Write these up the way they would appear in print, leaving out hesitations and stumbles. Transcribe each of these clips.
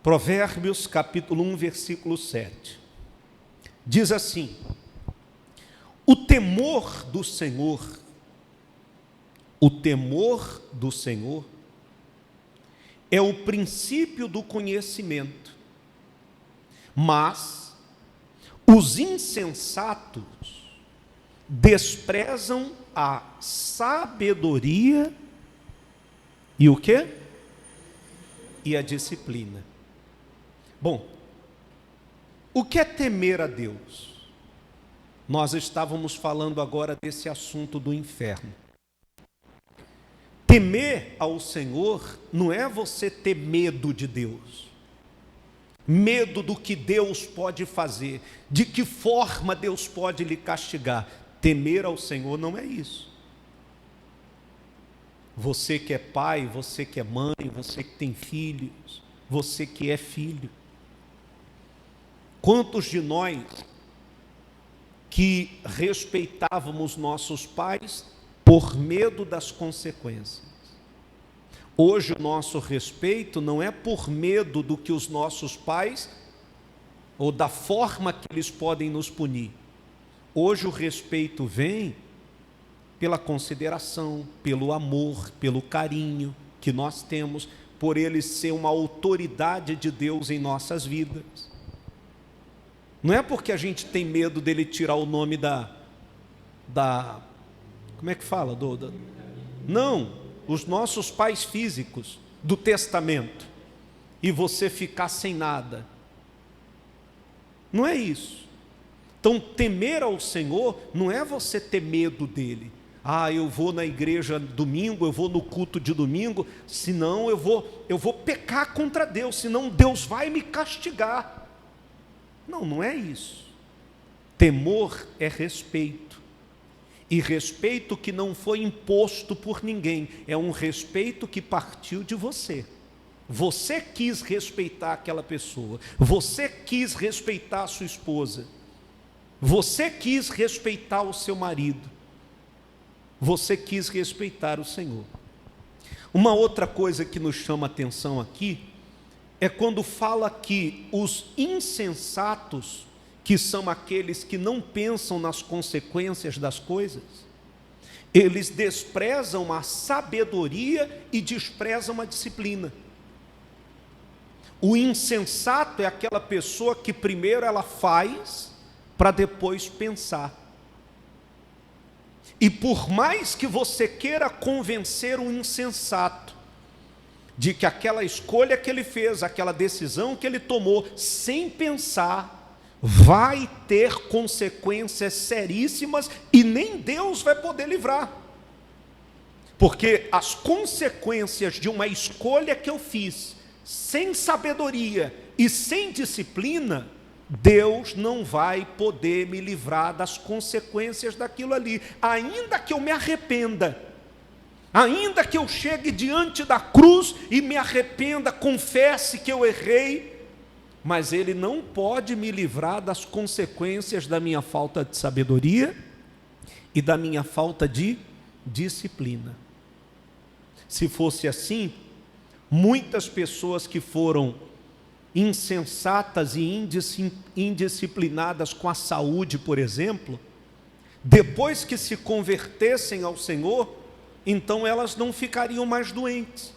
Provérbios capítulo 1, versículo 7. Diz assim: o temor do Senhor é o princípio do conhecimento, mas os insensatos desprezam a sabedoria e o quê? E a disciplina. Bom, o que é temer a Deus? Nós estávamos falando agora desse assunto do inferno. Temer ao Senhor não é você ter medo de Deus, medo do que Deus pode fazer, de que forma Deus pode lhe castigar. Temer ao Senhor não é isso. Você que é pai, você que é mãe, você que tem filhos, você que é filho. Quantos de nós que respeitávamos nossos pais por medo das consequências? Hoje o nosso respeito não é por medo do que os nossos pais, ou da forma que eles podem nos punir. Hoje o respeito vem pela consideração, pelo amor, pelo carinho que nós temos, por eles ser uma autoridade de Deus em nossas vidas. Não é porque a gente tem medo dele tirar o nome como é que fala? Não, os nossos pais físicos do testamento, e você ficar sem nada. Não é isso. Então, temer ao Senhor não é você ter medo dele. Eu vou na igreja domingo, eu vou no culto de domingo, senão eu vou pecar contra Deus, senão Deus vai me castigar. Não é isso. Temor é respeito. E respeito que não foi imposto por ninguém, é um respeito que partiu de você. Você quis respeitar aquela pessoa, você quis respeitar a sua esposa, você quis respeitar o seu marido, você quis respeitar o Senhor. Uma outra coisa que nos chama a atenção aqui é quando fala que os insensatos, que são aqueles que não pensam nas consequências das coisas, eles desprezam a sabedoria e desprezam a disciplina. O insensato é aquela pessoa que primeiro ela faz para depois pensar. E por mais que você queira convencer um insensato de que aquela escolha que ele fez, aquela decisão que ele tomou, sem pensar, vai ter consequências seríssimas e nem Deus vai poder livrar. Porque as consequências de uma escolha que eu fiz, sem sabedoria e sem disciplina, Deus não vai poder me livrar das consequências daquilo ali, ainda que eu me arrependa. Ainda que eu chegue diante da cruz e me arrependa, confesse que eu errei, mas Ele não pode me livrar das consequências da minha falta de sabedoria e da minha falta de disciplina. Se fosse assim, muitas pessoas que foram insensatas e indisciplinadas com a saúde, por exemplo, depois que se convertessem ao Senhor, então elas não ficariam mais doentes.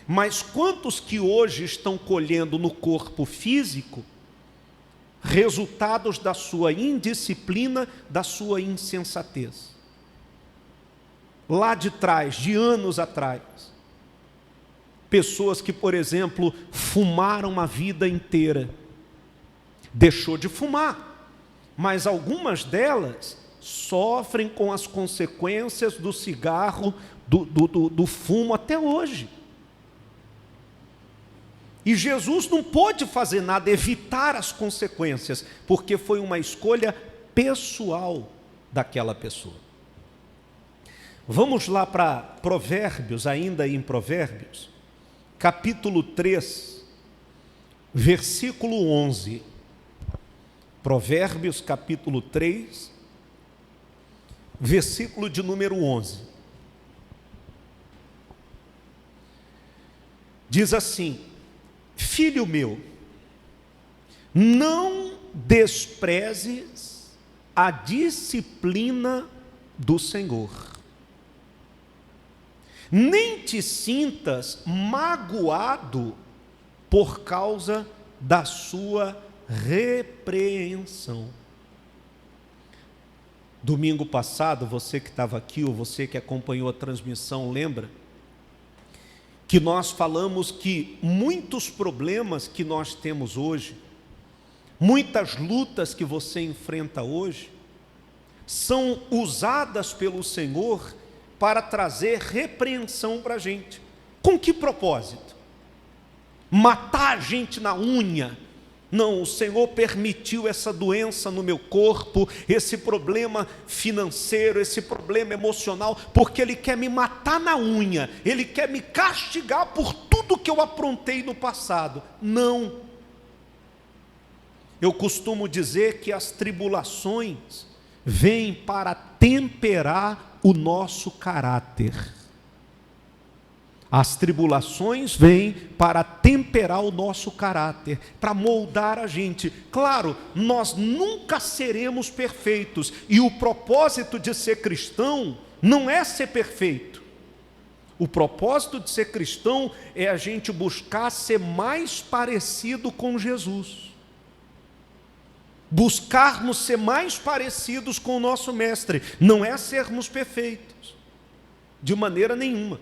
Mas quantos que hoje estão colhendo no corpo físico resultados da sua indisciplina, da sua insensatez? Lá de trás, de anos atrás, pessoas que, por exemplo, fumaram a vida inteira, deixou de fumar, mas algumas delas sofrem com as consequências do cigarro, do fumo até hoje. E Jesus não pôde fazer nada, evitar as consequências, porque foi uma escolha pessoal daquela pessoa. Vamos lá para Provérbios, ainda em Provérbios, capítulo 3, versículo 11. Provérbios, capítulo 3, versículo de número 11. Diz assim: Filho meu, não desprezes a disciplina do Senhor, nem te sintas magoado por causa da sua repreensão. Domingo passado, você que estava aqui, ou você que acompanhou a transmissão, lembra? Que nós falamos que muitos problemas que nós temos hoje, muitas lutas que você enfrenta hoje, são usadas pelo Senhor para trazer repreensão para a gente. Com que propósito? Matar a gente na unha. Não, o Senhor permitiu essa doença no meu corpo, esse problema financeiro, esse problema emocional, porque Ele quer me matar na unha, Ele quer me castigar por tudo que eu aprontei no passado. Não. Eu costumo dizer que as tribulações vêm para temperar o nosso caráter. As tribulações vêm para temperar o nosso caráter, para moldar a gente. Claro, nós nunca seremos perfeitos, e o propósito de ser cristão não é ser perfeito. O propósito de ser cristão é a gente buscar ser mais parecido com Jesus. Buscarmos ser mais parecidos com o nosso Mestre, não é sermos perfeitos, de maneira nenhuma.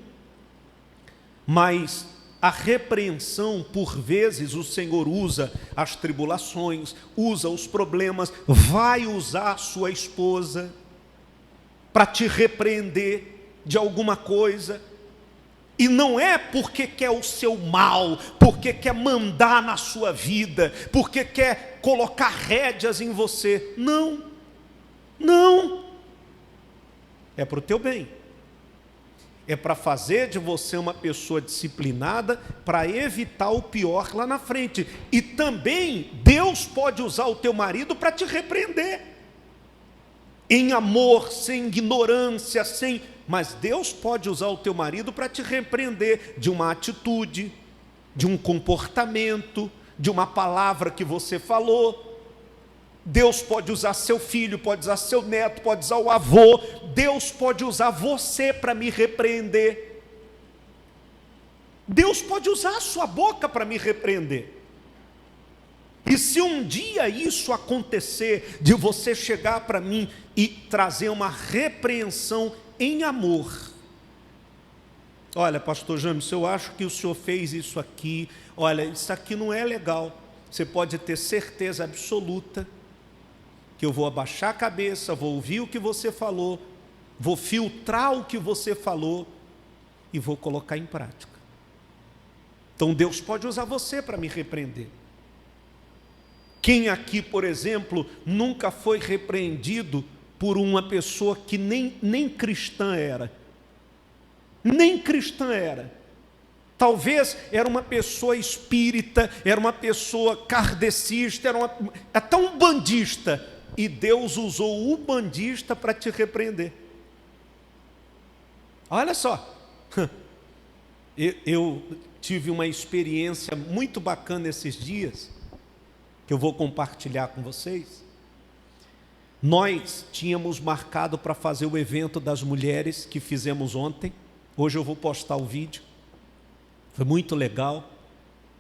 Mas a repreensão, por vezes, o Senhor usa as tribulações, usa os problemas, vai usar a sua esposa para te repreender de alguma coisa. E não é porque quer o seu mal, porque quer mandar na sua vida, porque quer colocar rédeas em você. Não, não. É para o teu bem. É para fazer de você uma pessoa disciplinada, para evitar o pior lá na frente. E também Deus pode usar o teu marido para te repreender. Em amor, sem ignorância, mas Deus pode usar o teu marido para te repreender de uma atitude, de um comportamento, de uma palavra que você falou. Deus pode usar seu filho, pode usar seu neto, pode usar o avô. Deus pode usar você para me repreender. Deus pode usar a sua boca para me repreender. E se um dia isso acontecer, de você chegar para mim e trazer uma repreensão em amor: olha, pastor James, eu acho que o senhor fez isso aqui, olha, isso aqui não é legal. Você pode ter certeza absoluta que eu vou abaixar a cabeça, vou ouvir o que você falou, vou filtrar o que você falou e vou colocar em prática. Então Deus pode usar você para me repreender. Quem aqui, por exemplo, nunca foi repreendido por uma pessoa que nem cristã era? Nem cristã era. Talvez era uma pessoa espírita, era uma pessoa kardecista, era até um bandista. E Deus usou o bandista para te repreender. Olha só. Eu tive uma experiência muito bacana esses dias, que eu vou compartilhar com vocês. Nós tínhamos marcado para fazer o evento das mulheres que fizemos ontem. Hoje eu vou postar o vídeo. Foi muito legal.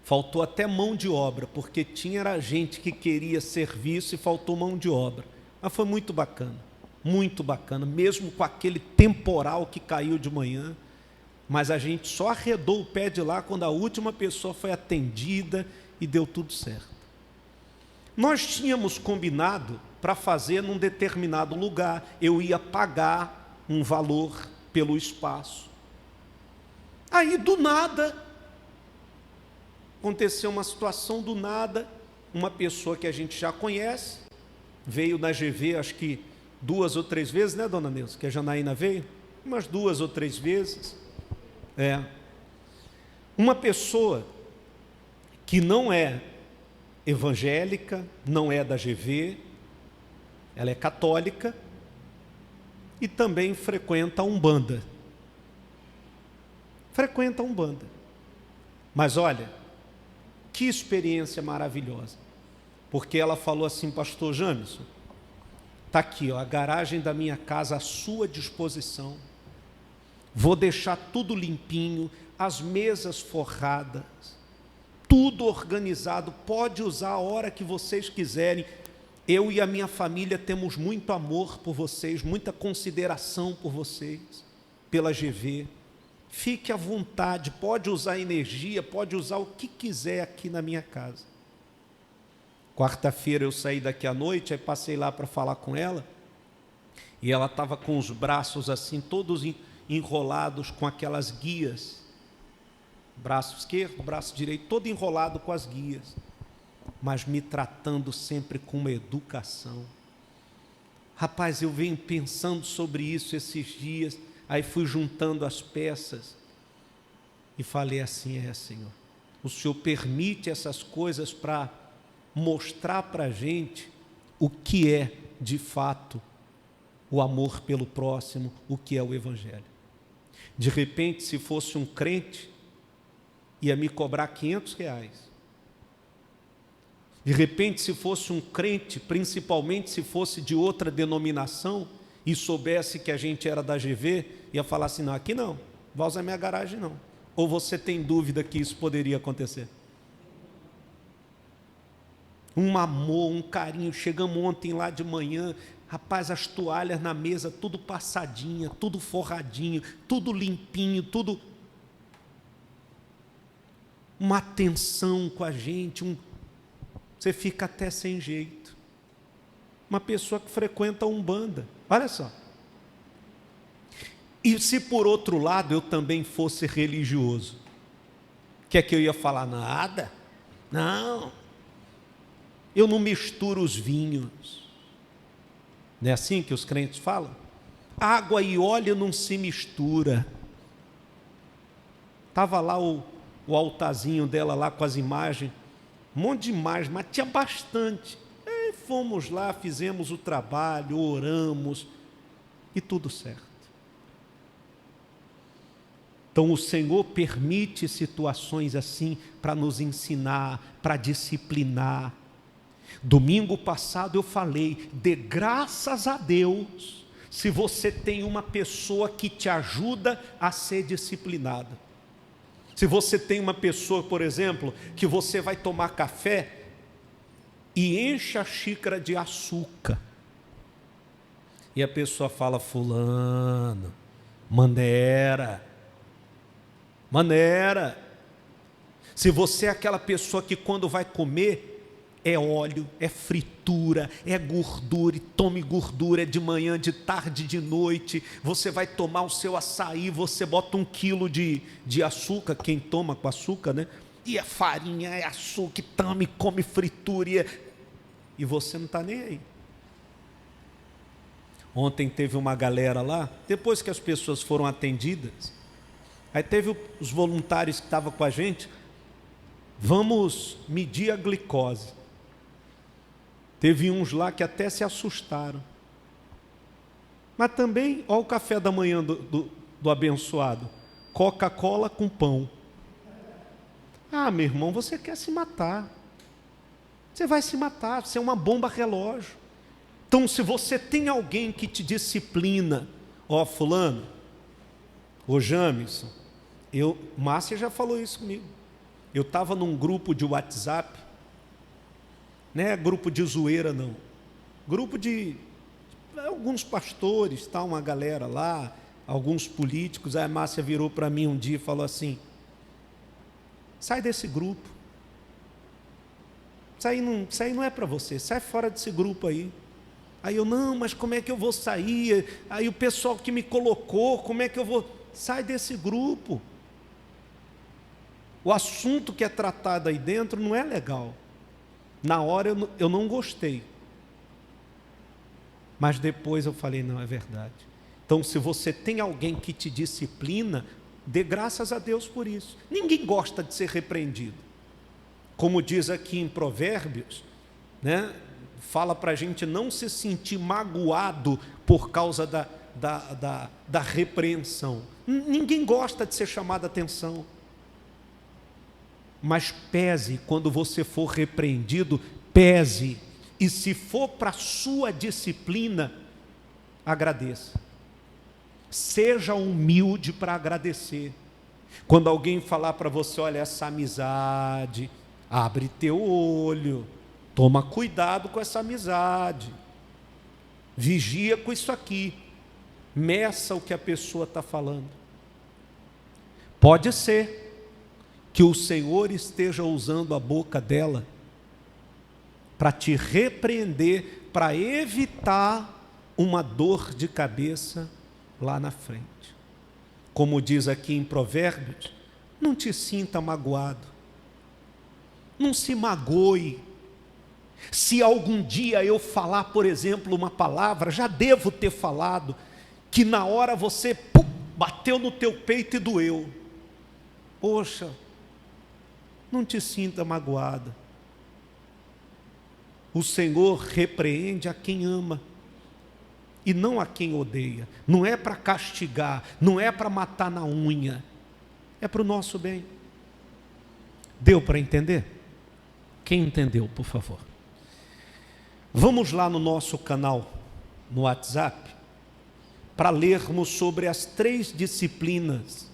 Faltou até mão de obra, porque tinha gente que queria serviço e faltou mão de obra. Mas foi muito bacana, mesmo com aquele temporal que caiu de manhã. Mas a gente só arredou o pé de lá quando a última pessoa foi atendida e deu tudo certo. Nós tínhamos combinado para fazer num determinado lugar. Eu ia pagar um valor pelo espaço. Aí, do nada, aconteceu uma situação do nada. Uma pessoa que a gente já conhece, veio na GV, acho que 2 ou 3 vezes, né, dona Neuza? Que a Janaína veio? Umas 2 ou 3 vezes. Uma pessoa que não é evangélica, não é da GV, ela é católica e também frequenta a Umbanda. Mas olha, Que experiência maravilhosa. Porque ela falou assim: pastor Jamison, está aqui, ó, a garagem da minha casa à sua disposição. Vou deixar tudo limpinho, as mesas forradas, tudo organizado, pode usar a hora que vocês quiserem. Eu e a minha família temos muito amor por vocês, muita consideração por vocês, pela GV. Fique à vontade, pode usar energia, pode usar o que quiser aqui na minha casa. Quarta-feira eu saí daqui à noite, aí passei lá para falar com ela, e ela estava com os braços assim, todos enrolados com aquelas guias, braço esquerdo, braço direito, todo enrolado com as guias, mas me tratando sempre com uma educação. Rapaz, eu venho pensando sobre isso esses dias, aí fui juntando as peças e falei assim: Senhor, o Senhor permite essas coisas para mostrar para a gente o que é de fato o amor pelo próximo, o que é o Evangelho. De repente, se fosse um crente, ia me cobrar R$500. De repente, se fosse um crente, principalmente se fosse de outra denominação, e soubesse que a gente era da GV, ia falar assim: não, aqui não, vai usar minha garagem não. Ou você tem dúvida que isso poderia acontecer? Um amor, um carinho. Chegamos ontem lá de manhã, rapaz, as toalhas na mesa, tudo passadinha, tudo forradinho, tudo limpinho, tudo... Uma atenção com a gente, você fica até sem jeito. Uma pessoa que frequenta a Umbanda, olha só. E se por outro lado eu também fosse religioso, o que é que eu ia falar? Nada, não, eu não misturo os vinhos. Não é assim que os crentes falam? Água e óleo não se mistura. Estava lá o altarzinho dela lá com as imagens, um monte de imagens, mas tinha bastante. E fomos lá, fizemos o trabalho, oramos e tudo certo. Então o Senhor permite situações assim para nos ensinar, para disciplinar. Domingo passado eu falei: dê graças a Deus se você tem uma pessoa que te ajuda a ser disciplinada. Se você tem uma pessoa, por exemplo, que você vai tomar café e enche a xícara de açúcar, e a pessoa fala: fulano, maneira. Se você é aquela pessoa que quando vai comer, é óleo, é fritura, é gordura, e tome gordura, é de manhã, de tarde, de noite. Você vai tomar o seu açaí, você bota 1 quilo de açúcar, quem toma com açúcar, né? E é farinha, é açúcar, tome, come fritura, e você não está nem aí. Ontem teve uma galera lá, depois que as pessoas foram atendidas, aí teve os voluntários que estavam com a gente: vamos medir a glicose. Teve uns lá que até se assustaram. Mas também, olha o café da manhã do abençoado: Coca-Cola com pão. Ah, meu irmão, você quer se matar. Você vai se matar, você é uma bomba relógio. Então, se você tem alguém que te disciplina, ó fulano, ô Jamison, Márcia já falou isso comigo. Eu estava num grupo de WhatsApp, não é grupo de zoeira não, grupo de alguns pastores, tá, uma galera lá, alguns políticos. Aí a Márcia virou para mim um dia e falou assim: sai desse grupo, isso aí não é para você, sai fora desse grupo aí. Aí eu: não, mas como é que eu vou sair? Aí o pessoal que me colocou, como é que eu vou? Sai desse grupo. O assunto que é tratado aí dentro não é legal. Na hora eu não gostei, mas depois eu falei: não, é verdade. Então, se você tem alguém que te disciplina, dê graças a Deus por isso. Ninguém gosta de ser repreendido. Como diz aqui em Provérbios, né? Fala para a gente não se sentir magoado por causa da repreensão. Ninguém gosta de ser chamado a atenção. Mas pese, quando você for repreendido, pese. E se for para a sua disciplina, agradeça. Seja humilde para agradecer. Quando alguém falar para você, olha, essa amizade, abre teu olho, toma cuidado com essa amizade, vigia com isso aqui, meça o que a pessoa está falando. Pode ser que o Senhor esteja usando a boca dela para te repreender, para evitar uma dor de cabeça lá na frente. Como diz aqui em Provérbios, não te sinta magoado, não se magoe. Se algum dia eu falar, por exemplo, uma palavra, já devo ter falado, que na hora você bateu no teu peito e doeu. Poxa, não te sinta magoada. O Senhor repreende a quem ama e não a quem odeia. Não é para castigar, não é para matar na unha, é para o nosso bem. Deu para entender? Quem entendeu, por favor? Vamos lá no nosso canal, no WhatsApp, para lermos sobre as 3 disciplinas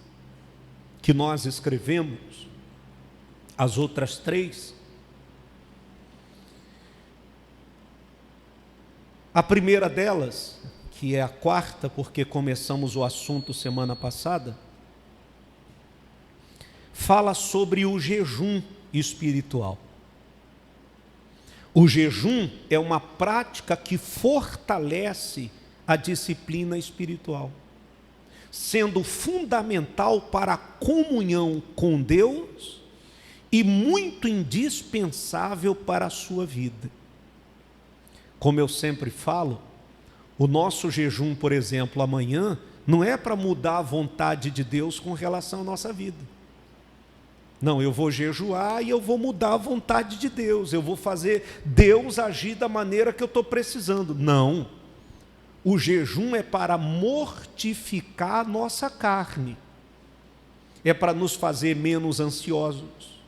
que nós escrevemos, as outras 3. A primeira delas, que é a 4ª, porque começamos o assunto semana passada, fala sobre o jejum espiritual. O jejum é uma prática que fortalece a disciplina espiritual, sendo fundamental para a comunhão com Deus e muito indispensável para a sua vida. Como eu sempre falo, o nosso jejum, por exemplo, amanhã, não é para mudar a vontade de Deus com relação à nossa vida. Não, eu vou jejuar e eu vou mudar a vontade de Deus, eu vou fazer Deus agir da maneira que eu estou precisando. Não, o jejum é para mortificar a nossa carne, é para nos fazer menos ansiosos.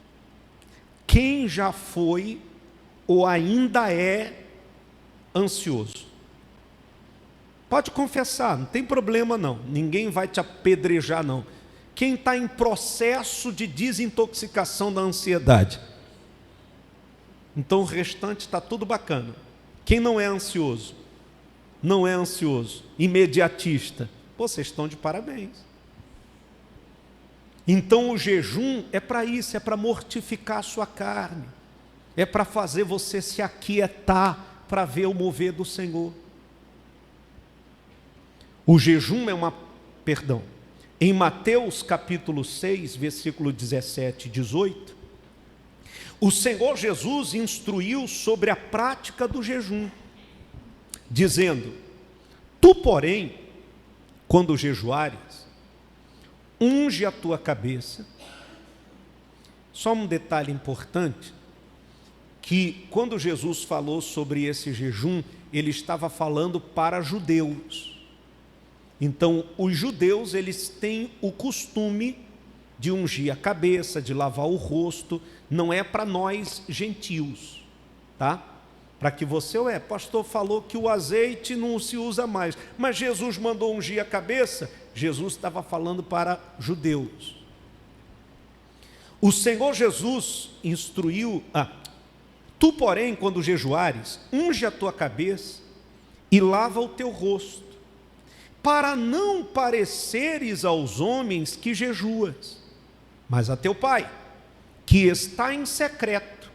Quem já foi ou ainda é ansioso? Pode confessar, não tem problema não, ninguém vai te apedrejar não. Quem está em processo de desintoxicação da ansiedade? Então o restante está tudo bacana. Quem não é ansioso? Não é ansioso, imediatista. Pô, vocês estão de parabéns. Então o jejum é para isso, é para mortificar a sua carne, é para fazer você se aquietar para ver o mover do Senhor. O jejum em Mateus capítulo 6, versículo 17 e 18, o Senhor Jesus instruiu sobre a prática do jejum, dizendo: tu, porém, quando jejuares, unge a tua cabeça. Só um detalhe importante, que quando Jesus falou sobre esse jejum, ele estava falando para judeus. Então, os judeus, eles têm o costume de ungir a cabeça, de lavar o rosto, não é para nós gentios, tá? Para que você, pastor falou que o azeite não se usa mais, mas Jesus mandou ungir a cabeça. Jesus estava falando para judeus. O Senhor Jesus instruiu, tu, porém, quando jejuares, unge a tua cabeça e lava o teu rosto, para não pareceres aos homens que jejuas, mas a teu Pai, que está em secreto,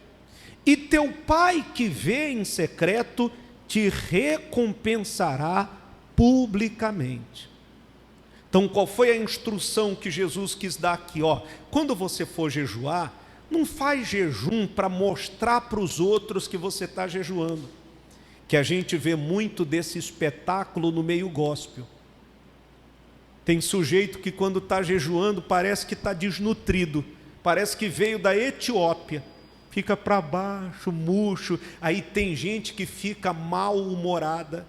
e teu Pai que vê em secreto, te recompensará publicamente. Então, qual foi a instrução que Jesus quis dar aqui? Quando você for jejuar, não faz jejum para mostrar para os outros que você está jejuando, que a gente vê muito desse espetáculo no meio gospel. Tem sujeito que quando está jejuando parece que está desnutrido, parece que veio da Etiópia, fica para baixo, murcho. Aí tem gente que fica mal-humorada.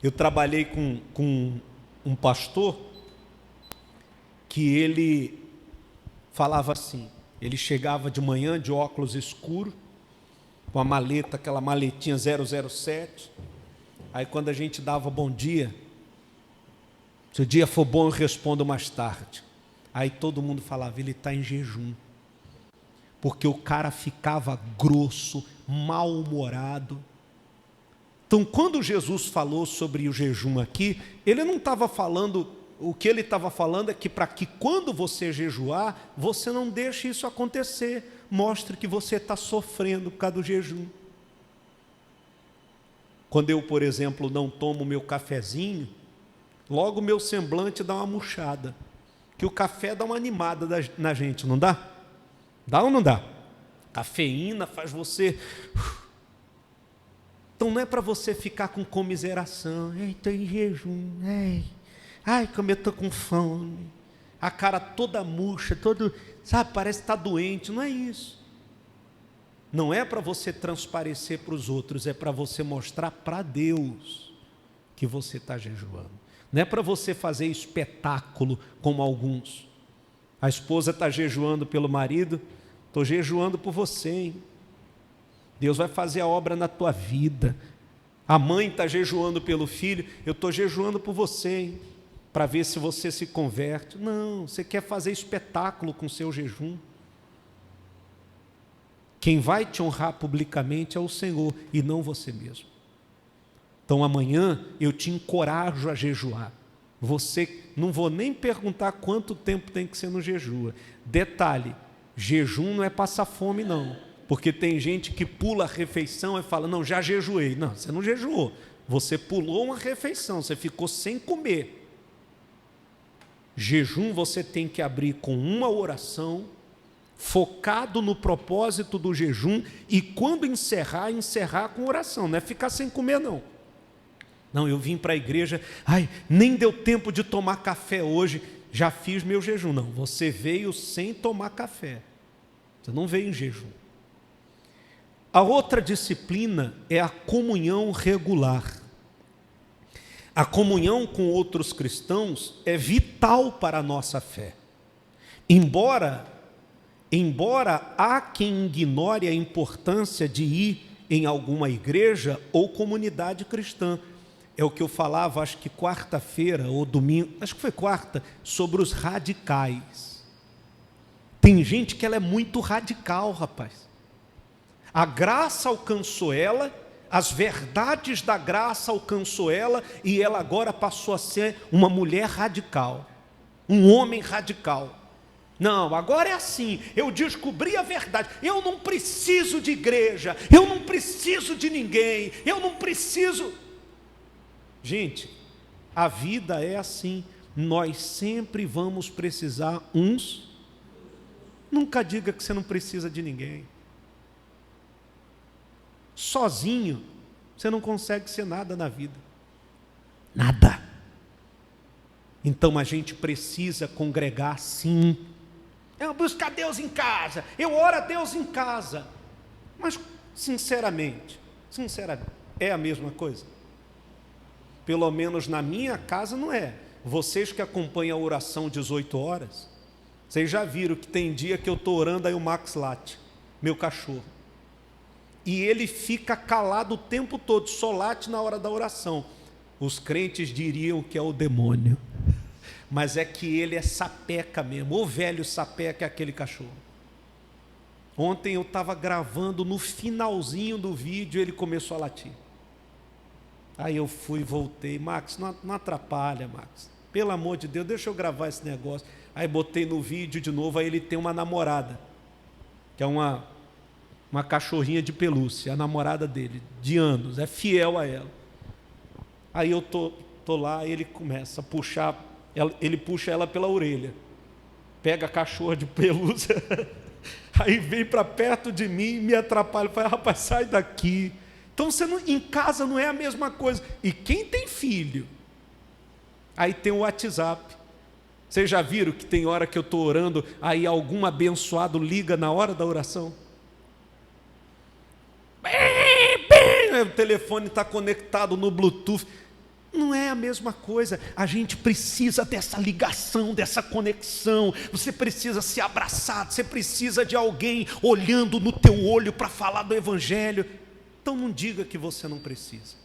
Eu trabalhei com um pastor que ele falava assim, ele chegava de manhã de óculos escuros, com a maleta, aquela maletinha 007, aí quando a gente dava bom dia, se o dia for bom eu respondo mais tarde, aí todo mundo falava, ele está em jejum, porque o cara ficava grosso, mal-humorado. Então, quando Jesus falou sobre o jejum aqui, ele não estava falando, o que ele estava falando é que para que quando você jejuar, você não deixe isso acontecer, mostre que você está sofrendo por causa do jejum. Quando eu, por exemplo, não tomo meu cafezinho, logo o meu semblante dá uma murchada, que o café dá uma animada na gente, não dá? Dá ou não dá? Cafeína faz você... Então não é para você ficar com comiseração, estou em jejum, ai, como eu estou com fome, a cara toda murcha, sabe, parece que está doente, não é isso. Não é para você transparecer para os outros, é para você mostrar para Deus que você está jejuando. Não é para você fazer espetáculo como alguns. A esposa está jejuando pelo marido, estou jejuando por você, hein? Deus vai fazer a obra na tua vida. A mãe está jejuando pelo filho, eu estou jejuando por você, hein? Para ver se você se converte. Não, você quer fazer espetáculo com o seu jejum. Quem vai te honrar publicamente é o Senhor e não você mesmo. Então amanhã eu te encorajo a jejuar. Você, não vou nem perguntar quanto tempo tem que ser no jejum. Detalhe, jejum não é passar fome não, porque tem gente que pula a refeição e fala, não, já jejuei. Não, você não jejuou, você pulou uma refeição, você ficou sem comer. Jejum você tem que abrir com uma oração, focado no propósito do jejum, e quando encerrar com oração, não é ficar sem comer não. Não, eu vim para a igreja, nem deu tempo de tomar café hoje, já fiz meu jejum. Não, você veio sem tomar café, você não veio em jejum. A outra disciplina é a comunhão regular. A comunhão com outros cristãos é vital para a nossa fé. Embora há quem ignore a importância de ir em alguma igreja ou comunidade cristã. É o que eu falava, acho que quarta-feira ou domingo, acho que foi quarta, sobre os radicais. Tem gente que ela é muito radical, rapaz. A graça alcançou ela, as verdades da graça alcançou ela, e ela agora passou a ser uma mulher radical, um homem radical. Não, agora é assim, eu descobri a verdade, eu não preciso de igreja, eu não preciso de ninguém, eu não preciso... Gente, a vida é assim, nós sempre vamos precisar uns. Nunca diga que você não precisa de ninguém. Sozinho, você não consegue ser nada na vida. Nada. Então a gente precisa congregar sim. Eu busco a Deus em casa, eu oro a Deus em casa. Mas, sinceramente, é a mesma coisa? Pelo menos na minha casa não é. Vocês que acompanham a oração 18 horas, vocês já viram que tem dia que eu estou orando, aí o Max late, meu cachorro. E ele fica calado o tempo todo, só late na hora da oração. Os crentes diriam que é o demônio, mas é que ele é sapeca mesmo, o velho sapeca é aquele cachorro. Ontem eu estava gravando, no finalzinho do vídeo ele começou a latir. Aí eu fui e voltei, Max, não atrapalha, Max, pelo amor de Deus, deixa eu gravar esse negócio. Aí botei no vídeo de novo, aí ele tem uma namorada, que é uma cachorrinha de pelúcia, a namorada dele, de anos, é fiel a ela. Aí eu tô lá, ele começa a puxar, ele puxa ela pela orelha, pega a cachorra de pelúcia, aí vem para perto de mim e me atrapalha, fala, rapaz, sai daqui. Então em casa não é a mesma coisa. E quem tem filho, aí tem o WhatsApp. Vocês já viram que tem hora que eu estou orando, aí algum abençoado liga na hora da oração? O telefone está conectado no Bluetooth. Não é a mesma coisa. A gente precisa dessa ligação, dessa conexão. Você precisa ser abraçado, você precisa de alguém olhando no teu olho para falar do Evangelho. Então não diga que você não precisa.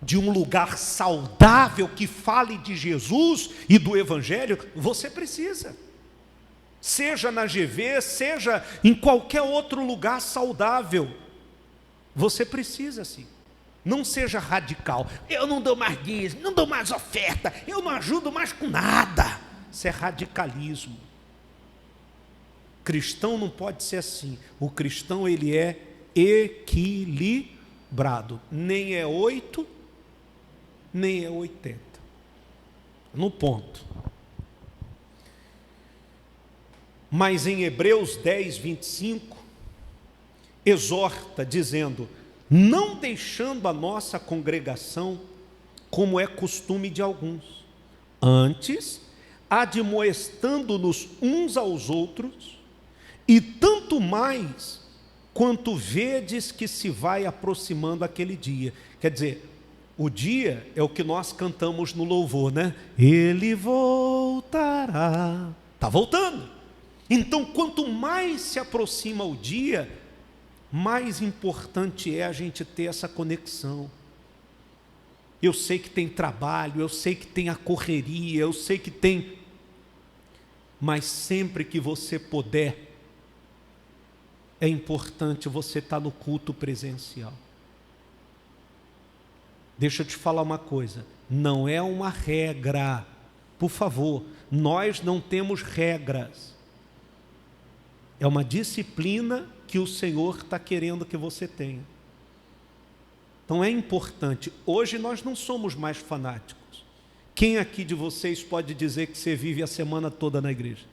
De um lugar saudável que fale de Jesus e do Evangelho, você precisa. Seja na GV, seja em qualquer outro lugar saudável, você precisa sim. Não seja radical. Eu não dou mais dízimo, não dou mais oferta, eu não ajudo mais com nada. Isso é radicalismo. Cristão não pode ser assim. O cristão, ele é equilibrado. Nem é 8, nem é 80. No ponto. Mas em Hebreus 10, 25, exorta dizendo: não deixando a nossa congregação, como é costume de alguns, antes, admoestando-nos uns aos outros, e tanto mais, quanto vedes que se vai aproximando aquele dia. Quer dizer, o dia é o que nós cantamos no louvor, né? Ele voltará. Está voltando. Então, quanto mais se aproxima o dia, mais importante é a gente ter essa conexão. Eu sei que tem trabalho, eu sei que tem a correria, eu sei que tem... Mas sempre que você puder, é importante você estar no culto presencial. Deixa eu te falar uma coisa, não é uma regra. Por favor, nós não temos regras. É uma disciplina que o Senhor está querendo que você tenha. Então é importante. Hoje nós não somos mais fanáticos. Quem aqui de vocês pode dizer que você vive a semana toda na igreja?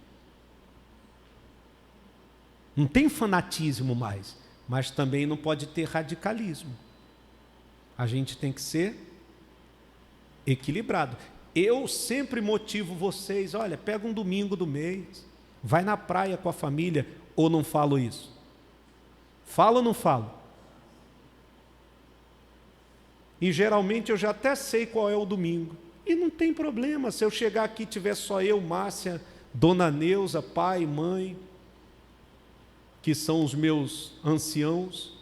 Não tem fanatismo mais, mas também não pode ter radicalismo. A gente tem que ser equilibrado. Eu sempre motivo vocês, olha, pega um domingo do mês, vai na praia com a família, ou não falo isso? Falo ou não falo? E geralmente eu já até sei qual é o domingo. E não tem problema, se eu chegar aqui e tiver só eu, Márcia, Dona Neuza, pai, mãe, que são os meus anciãos,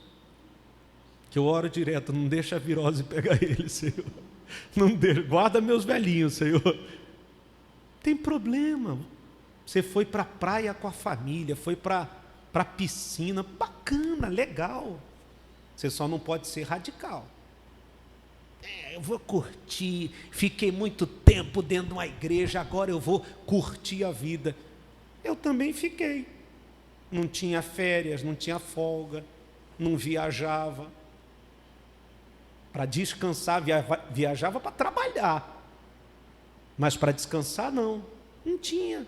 que eu oro direto, não deixa a virose pegar eles, Senhor. Não deixa, guarda meus velhinhos, Senhor. Tem problema. Você foi para a praia com a família, foi para a piscina, bacana, legal. Você só não pode ser radical. Eu vou curtir, fiquei muito tempo dentro de uma igreja, agora eu vou curtir a vida. Eu também fiquei. Não tinha férias, não tinha folga, não viajava. Para descansar, viajava para trabalhar. Mas para descansar, não tinha.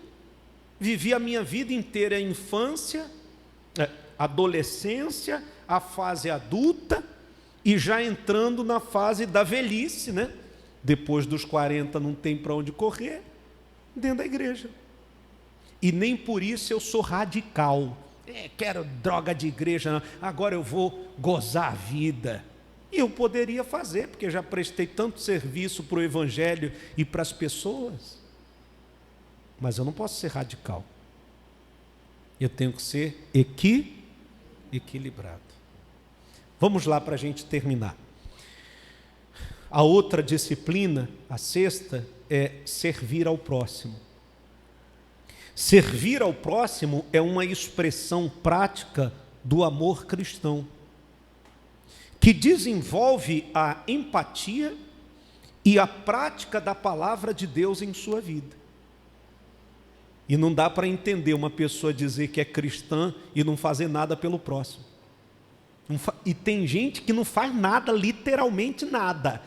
Vivi a minha vida inteira, a infância, adolescência, a fase adulta e já entrando na fase da velhice, né? Depois dos 40 não tem para onde correr, dentro da igreja. E nem por isso eu sou radical. Quero droga de igreja, não. Agora eu vou gozar a vida. E eu poderia fazer, porque já prestei tanto serviço para o Evangelho e para as pessoas. Mas eu não posso ser radical. Eu tenho que ser equilibrado. Vamos lá para a gente terminar. A outra disciplina, a sexta, é servir ao próximo. Servir ao próximo é uma expressão prática do amor cristão, que desenvolve a empatia e a prática da palavra de Deus em sua vida. E não dá para entender uma pessoa dizer que é cristã e não fazer nada pelo próximo. E tem gente que não faz nada, literalmente nada.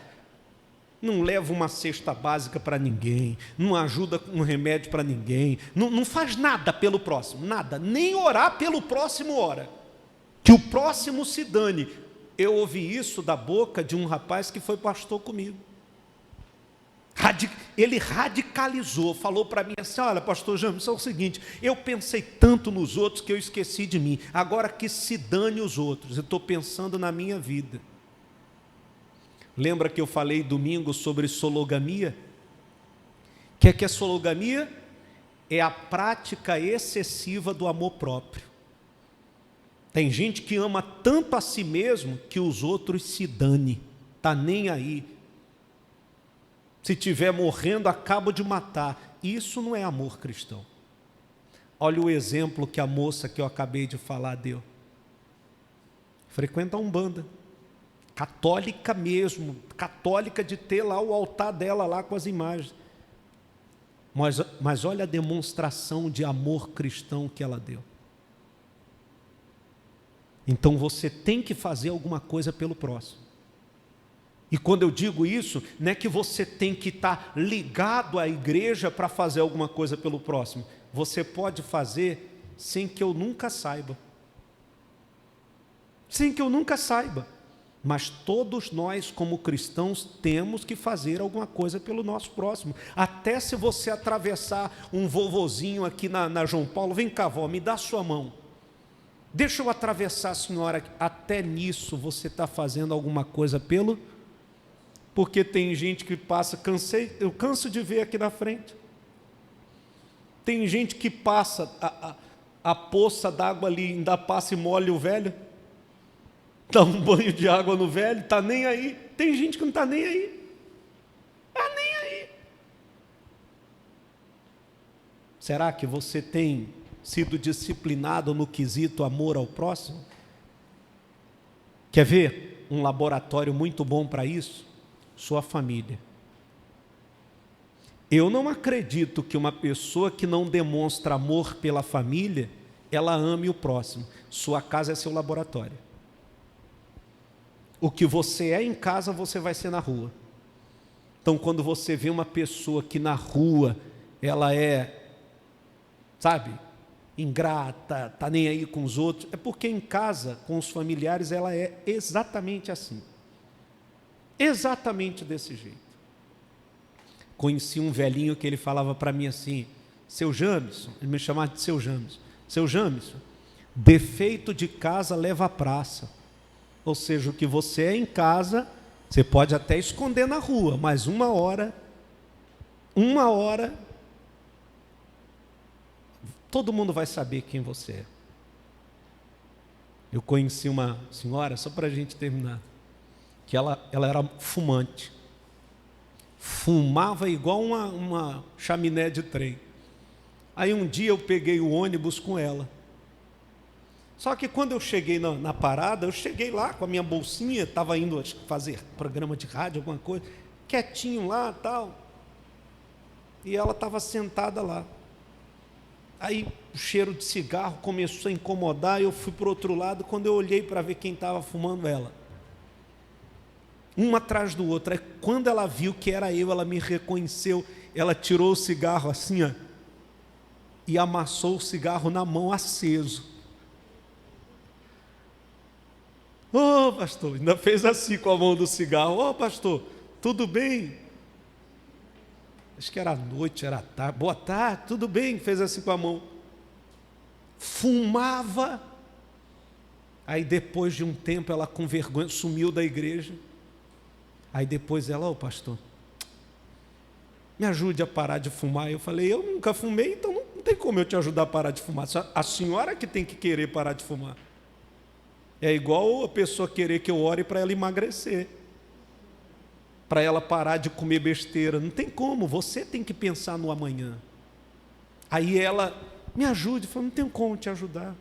Não leva uma cesta básica para ninguém, não ajuda com um remédio para ninguém, não faz nada pelo próximo, nada. Nem orar pelo próximo ora. Que o próximo se dane. Eu ouvi isso da boca de um rapaz que foi pastor comigo. Ele radicalizou, falou para mim assim: olha, pastor James, é o seguinte, eu pensei tanto nos outros que eu esqueci de mim, agora que se dane os outros, eu estou pensando na minha vida. Lembra que eu falei domingo sobre sologamia? O que é sologamia? É a prática excessiva do amor próprio. Tem gente que ama tanto a si mesmo que os outros se dane, está nem aí. Se estiver morrendo, acabo de matar. Isso não é amor cristão. Olha o exemplo que a moça que eu acabei de falar deu. Frequenta a Umbanda, católica mesmo, católica de ter lá o altar dela lá com as imagens. Mas olha a demonstração de amor cristão que ela deu. Então você tem que fazer alguma coisa pelo próximo. E quando eu digo isso, não é que você tem que estar ligado à igreja para fazer alguma coisa pelo próximo. Você pode fazer sem que eu nunca saiba. Sem que eu nunca saiba. Mas todos nós, como cristãos, temos que fazer alguma coisa pelo nosso próximo. Até se você atravessar um vovozinho aqui na João Paulo, vem cá, vó, me dá sua mão. Deixa eu atravessar a senhora. Até nisso você está fazendo alguma coisa pelo... Porque tem gente que passa, eu canso de ver aqui na frente. Tem gente que passa a poça d'água ali, ainda passa e molha o velho. Dá um banho de água no velho, está nem aí. Tem gente que não está nem aí. Está nem aí. Será que você tem sido disciplinado no quesito amor ao próximo? Quer ver um laboratório muito bom para isso? Sua família. Eu não acredito que uma pessoa que não demonstra amor pela família, ela ame o próximo. Sua casa é seu laboratório. O que você é em casa, você vai ser na rua. Então, quando você vê uma pessoa que na rua, ela é, sabe, ingrata, está nem aí com os outros, é porque em casa, com os familiares, ela é exatamente assim. Exatamente desse jeito. Conheci um velhinho que ele falava para mim assim, seu Jamison, ele me chamava de seu Jamison. Seu Jamison, defeito de casa leva à praça. Ou seja, o que você é em casa, você pode até esconder na rua, mas uma hora, todo mundo vai saber quem você é. Eu conheci uma senhora, só para a gente terminar, que ela era fumante. Fumava igual uma chaminé de trem. Aí um dia eu peguei o ônibus com ela. Só que quando eu cheguei na parada, eu cheguei lá com a minha bolsinha, estava indo acho, fazer programa de rádio, alguma coisa, quietinho lá e tal. E ela estava sentada lá. Aí o cheiro de cigarro começou a incomodar, eu fui para o outro lado, quando eu olhei para ver quem estava fumando, ela. Um atrás do outro. Aí quando ela viu que era eu, ela me reconheceu, ela tirou o cigarro assim, ó, e amassou o cigarro na mão aceso. Ô, pastor, ainda fez assim com a mão do cigarro. Ô, pastor, tudo bem? Acho que era noite, era tarde. Boa tarde, tudo bem? Fez assim com a mão. Fumava. Aí depois de um tempo ela com vergonha sumiu da igreja. Aí depois ela, ô pastor, me ajude a parar de fumar. Eu falei, eu nunca fumei, então não tem como eu te ajudar a parar de fumar. A senhora que tem que querer parar de fumar. É igual a pessoa querer que eu ore para ela emagrecer, para ela parar de comer besteira. Não tem como, você tem que pensar no amanhã. Aí ela, me ajude. Eu falei, não tenho como te ajudar.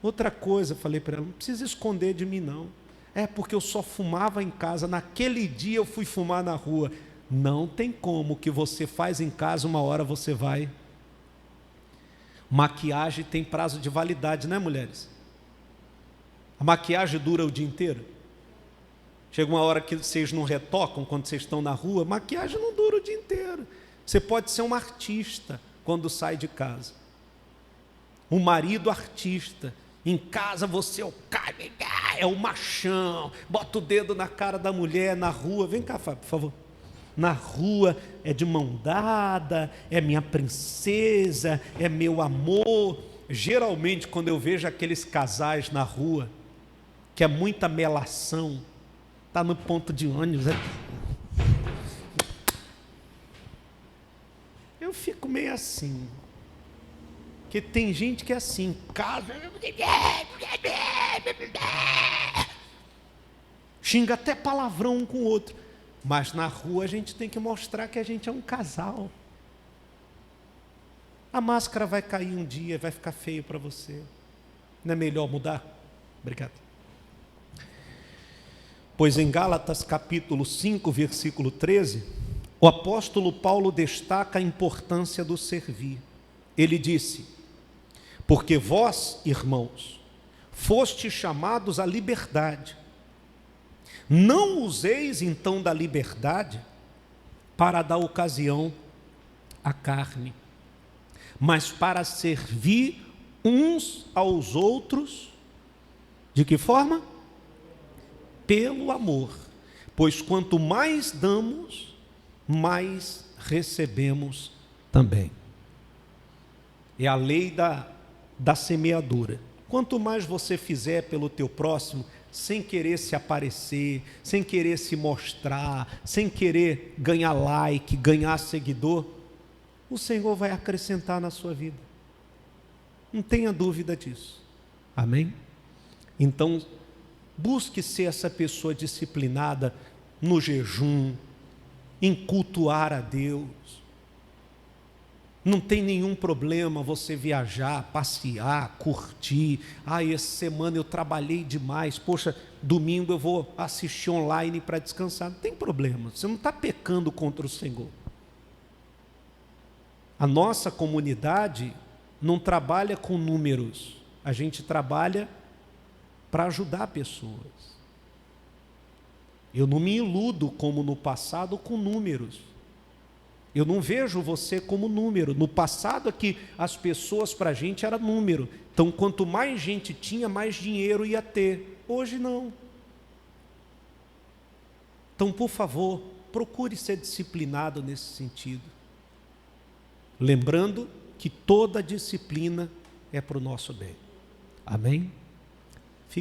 Outra coisa, falei para ela, não precisa esconder de mim não. É porque eu só fumava em casa, naquele dia eu fui fumar na rua. Não tem como, o que você faz em casa, uma hora você vai. Maquiagem tem prazo de validade, né, mulheres? A maquiagem dura o dia inteiro. Chega uma hora que vocês não retocam quando vocês estão na rua, maquiagem não dura o dia inteiro. Você pode ser um artista quando sai de casa. Um marido artista. Em casa você é o cara, é o machão, bota o dedo na cara da mulher na rua. Vem cá, Fábio, por favor. Na rua é de mão dada, é minha princesa, é meu amor. Geralmente, quando eu vejo aqueles casais na rua, que é muita melação, está no ponto de ônibus. Eu fico meio assim. Porque tem gente que é assim, casa, xinga até palavrão um com o outro. Mas na rua a gente tem que mostrar que a gente é um casal. A máscara vai cair um dia, vai ficar feio para você. Não é melhor mudar? Obrigado. Pois em Gálatas capítulo 5, versículo 13, o apóstolo Paulo destaca a importância do servir. Ele disse: porque vós, irmãos, fostes chamados à liberdade. Não useis então da liberdade para dar ocasião à carne, mas para servir uns aos outros. De que forma? Pelo amor. Pois quanto mais damos, mais recebemos também. É a lei da semeadura. Quanto mais você fizer pelo teu próximo, sem querer se aparecer, sem querer se mostrar, sem querer ganhar like, ganhar seguidor, o Senhor vai acrescentar na sua vida. Não tenha dúvida disso. Amém? Então, busque ser essa pessoa disciplinada no jejum, em cultuar a Deus. Não tem nenhum problema você viajar, passear, curtir. Essa semana eu trabalhei demais. Poxa, domingo eu vou assistir online para descansar. Não tem problema, você não está pecando contra o Senhor. A nossa comunidade não trabalha com números. A gente trabalha para ajudar pessoas. Eu não me iludo como no passado com números. Eu não vejo você como número. No passado aqui, as pessoas para a gente era número. Então, quanto mais gente tinha, mais dinheiro ia ter. Hoje não. Então, por favor, procure ser disciplinado nesse sentido. Lembrando que toda disciplina é para o nosso bem. Amém?